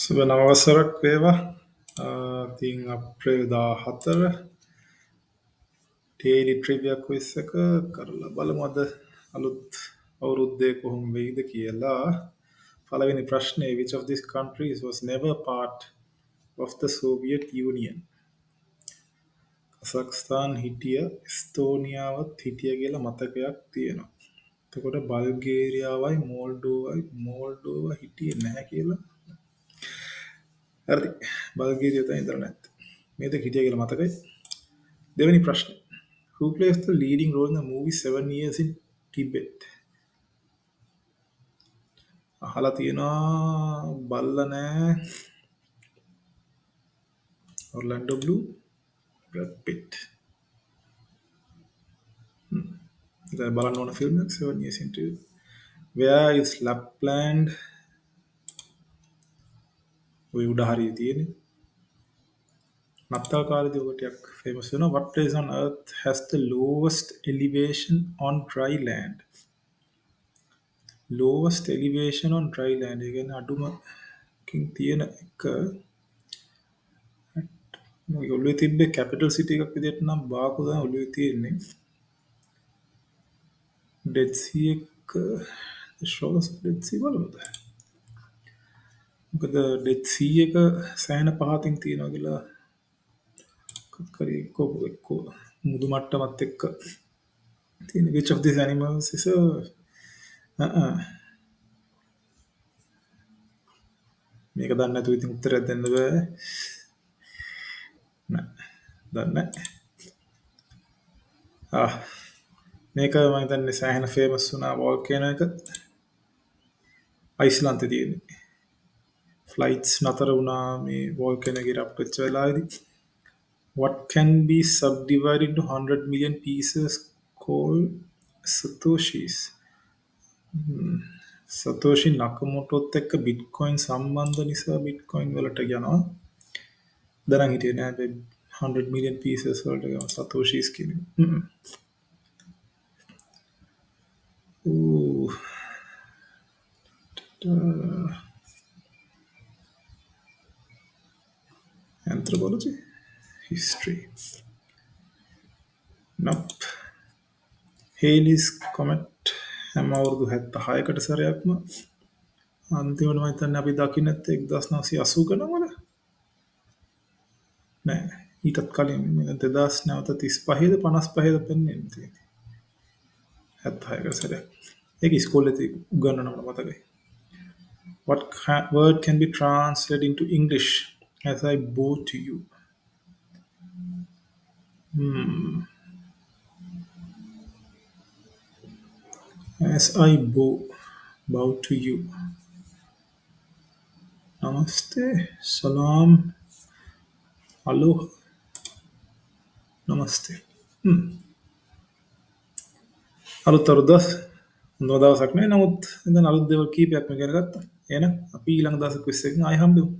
සුබ නවවසරක් වේවා. තින් අප්‍රේල් 14 ඩේලි ට්‍රිවියා ක්විස් එක කරලා බලමු අද අලුත් අවුරුද්දේ කොහොම වෙයිද කියලා. පළවෙනි ප්‍රශ්නේ, which of these countries was never part of the Soviet Union? කසක්ස්තාන් හිටිය, එස්තෝනියාවත් හිටිය කියලා මතකයක් තියෙනවා. එතකොට බල්ගේරියාවයි මෝල්ඩෝවා හිටියේ නැහැ කියලා. හරි. බල්ගේරියාව තමයි ඉඳලා නැත්තේ. මේ දෙක හිටිය කියලා මතකයි. දෙවෙනි ප්‍රශ්නේ. Who plays the leading role in the movie 7 Years in Tibet? අහලා තියෙනවා, බල්ලා නෑ. Orlando Bloom, Brad Pitt. ඉතින් බලන්න ඕන ෆිල්ම් එක 7 Years in Tibet. Where is Lapland? ඔය උඩ හරිය තියෙන්නේ. නත්තල් කාලේදී ඔක ටිකක් famous වෙනවා. What place on earth has the lowest elevation on dry land? Lowest elevation on dry land. ඒ කියන්නේ අඩුමකින් තියෙන එක. මගේ ඔළුවේ තිබ්බේ කැපිටල් සිටි එකක් විදිහට නම් බාකු තමයි ඔළුවේ තියෙන්නේ. ඩෙඩ් සී එක shores of ඩෙඩ් සී බලමුද? මොකද ඩෙඩ් සී එක සෑහෙන පහතින් තියෙනවා කියලා කරේ එක්ක මුදු මට්ටමත් එක්ක තියෙන. which of these animals is මේක දන්නේ නැතුව ඉතින් උත්තරයක් දෙන්න බෑ. නෑ දන්නේ නැහැ. මේක මම හිතන්නේ සෑහෙන ෆේමස් වුණා වෝල්කේනෝ එක. අයිස්ලන්තේ තියෙන්නේ. ෆ්ලයිට්ස් නතර වුණා මේ වෝල්කේනෝ එක ඉරප්ට් වෙච්ච වෙලාවේදී. What can be subdivided into 100 million pieces called satoshis? සතෝෂි නකමොටොත් එක්ක බිට්කොයින් සම්බන්ධ නිසා බිට්කොයින් වලට යනවා. දැන් හිටියේ නෑ 100 million pieces වලට යනවා සතෝෂිස් කියන්නේ. Anthropology, history. Nope. Halley's comet හැම අවුරුදු 76කට සැරයක්ම අන්තිමට මම හිතන්නේ අපි දකින්න නැත්තේ 1980 ගණන්වල. නෑ ඊටත් කලින් 2035ද 55ද පෙන්වන්නේ තියෙන්නේ. 76කට සැරයක්. ඒක ඉස්කෝලේදී උගන්වනවට මතකයි. What word can be translated into English as I bow to you? As I bow to you. Namaste, salam, aloha, namaste. අලුත් අවුරුද්දක් හොඳ දවසක් නේ. නමුත් දැන් අලුත් දේවල් කීපයක්ම ඉගෙන ගත්තා. එහෙනම් අපි ඊළඟ දවසේ ක්විස් එකකින් ආයෙ හම්බෙමු.